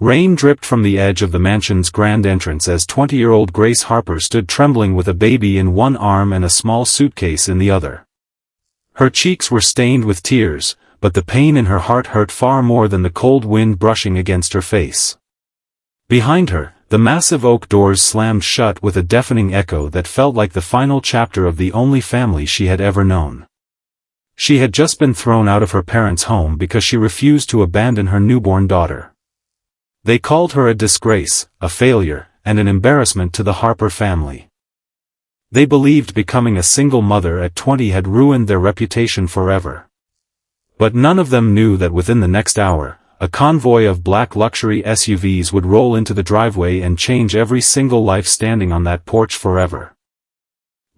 Rain dripped from the edge of the mansion's grand entrance as 20-year-old Grace Harper stood trembling with a baby in one arm and a small suitcase in the other. Her cheeks were stained with tears, but the pain in her heart hurt far more than the cold wind brushing against her face. Behind her, the massive oak doors slammed shut with a deafening echo that felt like the final chapter of the only family she had ever known. She had just been thrown out of her parents' home because she refused to abandon her newborn daughter. They called her a disgrace, a failure, and an embarrassment to the Harper family. They believed becoming a single mother at 20 had ruined their reputation forever. But none of them knew that within the next hour, a convoy of black luxury SUVs would roll into the driveway and change every single life standing on that porch forever.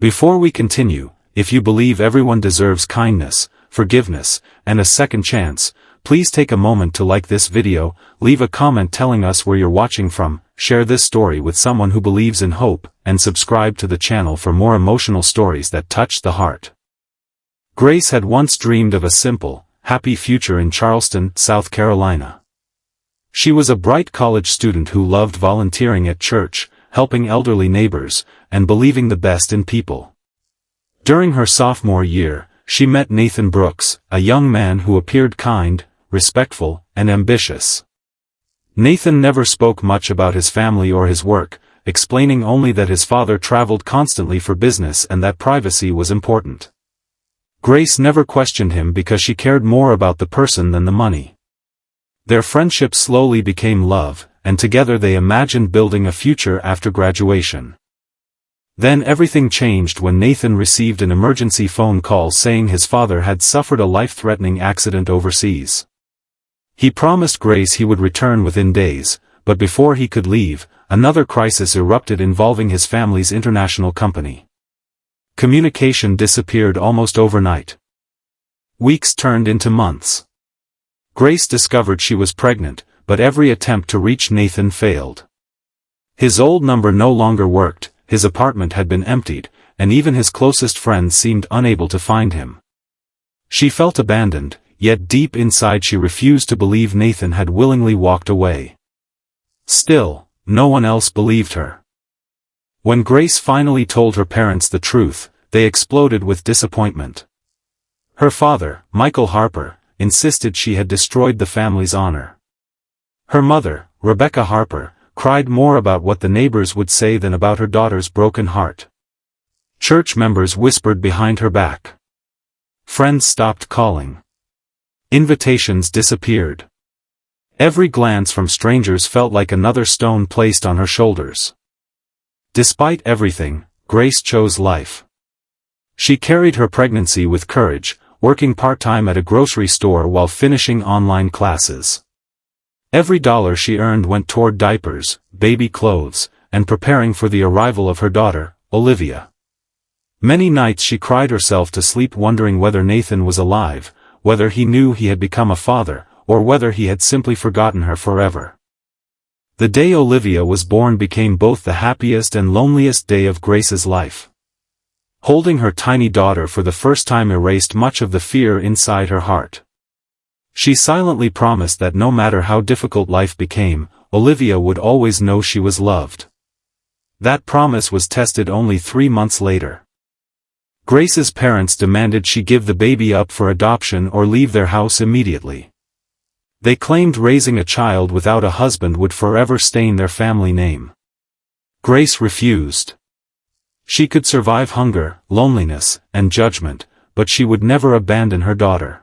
Before we continue, if you believe everyone deserves kindness, forgiveness, and a second chance, please take a moment to like this video, leave a comment telling us where you're watching from, share this story with someone who believes in hope, and subscribe to the channel for more emotional stories that touch the heart. Grace had once dreamed of a simple, happy future in Charleston, South Carolina. She was a bright college student who loved volunteering at church, helping elderly neighbors, and believing the best in people. During her sophomore year, she met Nathan Brooks, a young man who appeared kind, respectful, and ambitious. Nathan never spoke much about his family or his work, explaining only that his father traveled constantly for business and that privacy was important. Grace never questioned him because she cared more about the person than the money. Their friendship slowly became love, and together they imagined building a future after graduation. Then everything changed when Nathan received an emergency phone call saying his father had suffered a life-threatening accident overseas. He promised Grace he would return within days, but before he could leave, another crisis erupted involving his family's international company. Communication disappeared almost overnight. Weeks turned into months. Grace discovered she was pregnant, but every attempt to reach Nathan failed. His old number no longer worked, his apartment had been emptied, and even his closest friends seemed unable to find him. She felt abandoned, yet deep inside she refused to believe Nathan had willingly walked away. Still, no one else believed her. When Grace finally told her parents the truth, they exploded with disappointment. Her father, Michael Harper, insisted she had destroyed the family's honor. Her mother, Rebecca Harper, cried more about what the neighbors would say than about her daughter's broken heart. Church members whispered behind her back. Friends stopped calling. Invitations disappeared. Every glance from strangers felt like another stone placed on her shoulders. Despite everything, Grace chose life. She carried her pregnancy with courage, working part-time at a grocery store while finishing online classes. Every dollar she earned went toward diapers, baby clothes, and preparing for the arrival of her daughter, Olivia. Many nights she cried herself to sleep wondering whether Nathan was alive, whether he knew he had become a father, or whether he had simply forgotten her forever. The day Olivia was born became both the happiest and loneliest day of Grace's life. Holding her tiny daughter for the first time erased much of the fear inside her heart. She silently promised that no matter how difficult life became, Olivia would always know she was loved. That promise was tested only 3 months later. Grace's parents demanded she give the baby up for adoption or leave their house immediately. They claimed raising a child without a husband would forever stain their family name. Grace refused. She could survive hunger, loneliness, and judgment, but she would never abandon her daughter.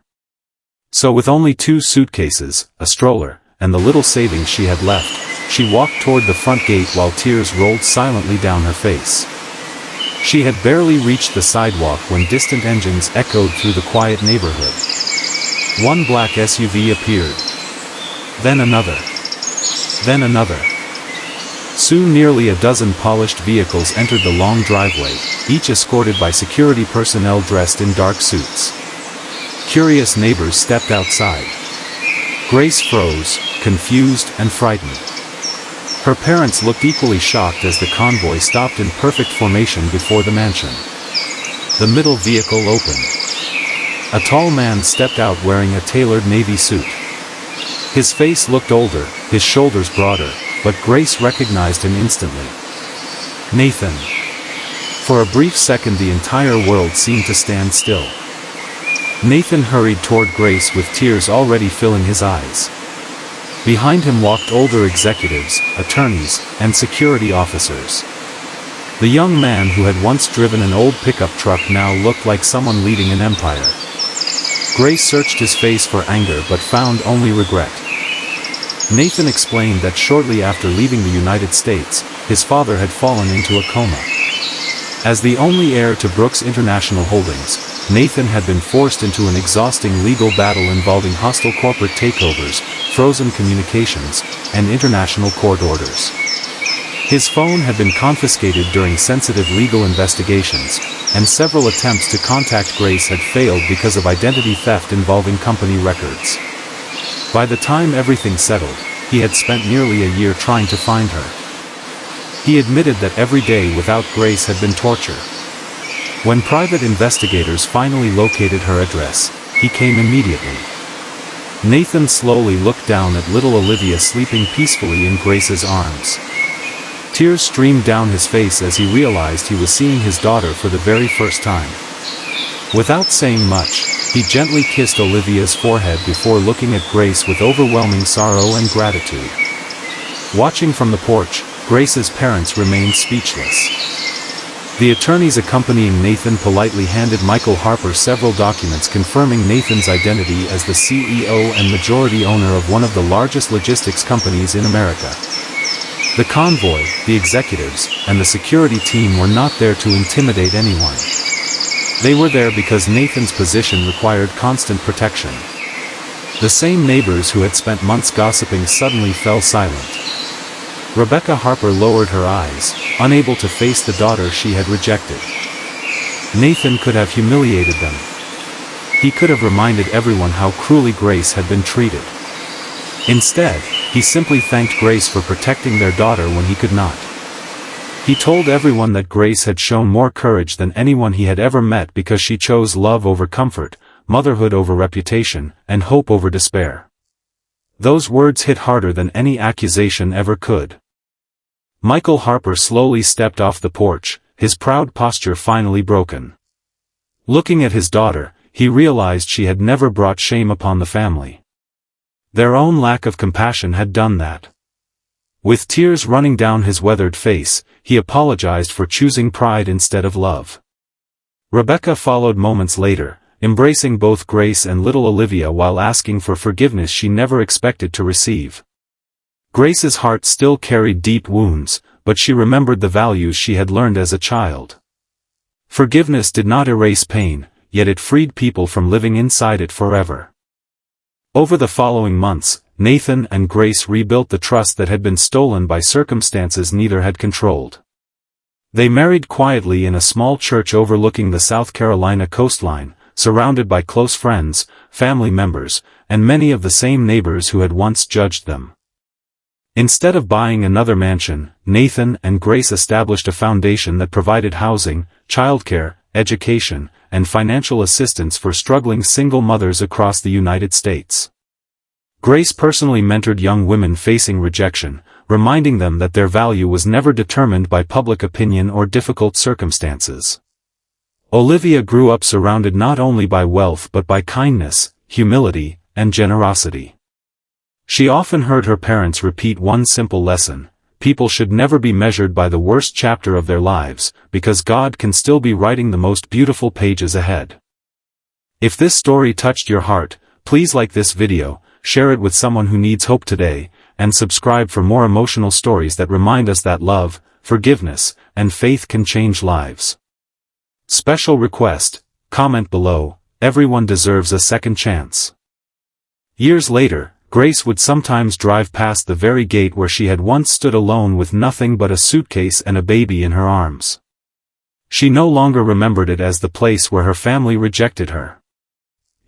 So with only 2 suitcases, a stroller, and the little savings she had left, she walked toward the front gate while tears rolled silently down her face. She had barely reached the sidewalk when distant engines echoed through the quiet neighborhood. One black SUV appeared. Then another. Then another. Soon nearly a dozen polished vehicles entered the long driveway, each escorted by security personnel dressed in dark suits. Curious neighbors stepped outside. Grace froze, confused and frightened. Her parents looked equally shocked as the convoy stopped in perfect formation before the mansion. The middle vehicle opened. A tall man stepped out wearing a tailored navy suit. His face looked older, his shoulders broader, but Grace recognized him instantly. Nathan. For a brief second the entire world seemed to stand still. Nathan hurried toward Grace with tears already filling his eyes. Behind him walked older executives, attorneys, and security officers. The young man who had once driven an old pickup truck now looked like someone leading an empire. Grace searched his face for anger but found only regret. Nathan explained that shortly after leaving the United States, his father had fallen into a coma. As the only heir to Brooks International Holdings, Nathan had been forced into an exhausting legal battle involving hostile corporate takeovers, frozen communications, and international court orders. His phone had been confiscated during sensitive legal investigations, and several attempts to contact Grace had failed because of identity theft involving company records. By the time everything settled, he had spent nearly a year trying to find her. He admitted that every day without Grace had been torture. When private investigators finally located her address, he came immediately. Nathan slowly looked down at little Olivia sleeping peacefully in Grace's arms. Tears streamed down his face as he realized he was seeing his daughter for the very first time. Without saying much, he gently kissed Olivia's forehead before looking at Grace with overwhelming sorrow and gratitude. Watching from the porch, Grace's parents remained speechless. The attorneys accompanying Nathan politely handed Michael Harper several documents confirming Nathan's identity as the CEO and majority owner of one of the largest logistics companies in America. The convoy, the executives, and the security team were not there to intimidate anyone. They were there because Nathan's position required constant protection. The same neighbors who had spent months gossiping suddenly fell silent. Rebecca Harper lowered her eyes, unable to face the daughter she had rejected. Nathan could have humiliated them. He could have reminded everyone how cruelly Grace had been treated. Instead, he simply thanked Grace for protecting their daughter when he could not. He told everyone that Grace had shown more courage than anyone he had ever met because she chose love over comfort, motherhood over reputation, and hope over despair. Those words hit harder than any accusation ever could. Michael Harper slowly stepped off the porch, his proud posture finally broken. Looking at his daughter, he realized she had never brought shame upon the family. Their own lack of compassion had done that. With tears running down his weathered face, he apologized for choosing pride instead of love. Rebecca followed moments later, embracing both Grace and little Olivia while asking for forgiveness she never expected to receive. Grace's heart still carried deep wounds, but she remembered the values she had learned as a child. Forgiveness did not erase pain, yet it freed people from living inside it forever. Over the following months, Nathan and Grace rebuilt the trust that had been stolen by circumstances neither had controlled. They married quietly in a small church overlooking the South Carolina coastline, surrounded by close friends, family members, and many of the same neighbors who had once judged them. Instead of buying another mansion, Nathan and Grace established a foundation that provided housing, childcare, education, and financial assistance for struggling single mothers across the United States. Grace personally mentored young women facing rejection, reminding them that their value was never determined by public opinion or difficult circumstances. Olivia grew up surrounded not only by wealth but by kindness, humility, and generosity. She often heard her parents repeat one simple lesson: people should never be measured by the worst chapter of their lives, because God can still be writing the most beautiful pages ahead. If this story touched your heart, please like this video, share it with someone who needs hope today, and subscribe for more emotional stories that remind us that love, forgiveness, and faith can change lives. Special request: comment below, everyone deserves a second chance. Years later, Grace would sometimes drive past the very gate where she had once stood alone with nothing but a suitcase and a baby in her arms. She no longer remembered it as the place where her family rejected her.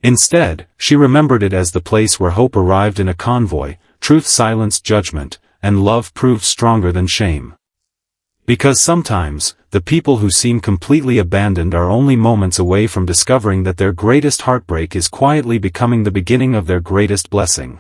Instead, she remembered it as the place where hope arrived in a convoy, truth silenced judgment, and love proved stronger than shame. Because sometimes, the people who seem completely abandoned are only moments away from discovering that their greatest heartbreak is quietly becoming the beginning of their greatest blessing.